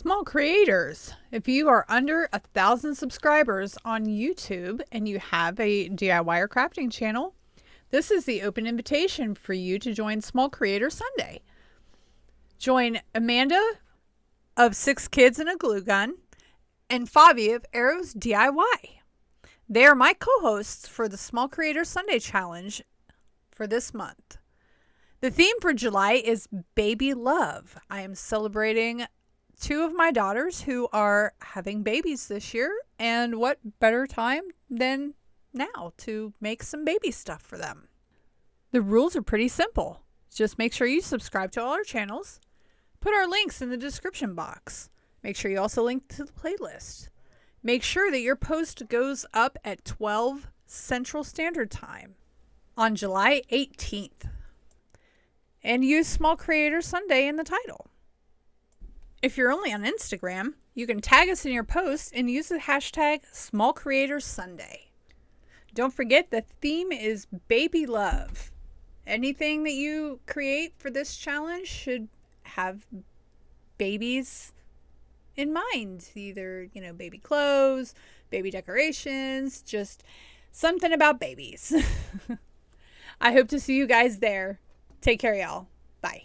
Small creators, if you are under 1,000 subscribers on YouTube and you have a DIY or crafting channel, this is the open invitation for you to join Small Creator Sunday. Join Amanda of 6 Kids and a Glue Gun and Fabi of Arrows DIY. They are my co-hosts for the Small Creator Sunday Challenge for this month. The theme for July is Baby Love. I am celebrating 2 of my daughters who are having babies this year, and what better time than now to make some baby stuff for them. The rules are pretty simple. Just make sure you subscribe to all our channels. Put our links in the description box. Make sure you also link to the playlist. Make sure that your post goes up at 12 Central Standard Time on July 18th. And use Small Creator Sunday in the title. If you're only on Instagram, you can tag us in your post and use the hashtag SmallCreatorsSunday. Don't forget the theme is Baby Love. Anything that you create for this challenge should have babies in mind. Either, baby clothes, baby decorations, just something about babies. I hope to see you guys there. Take care, y'all. Bye.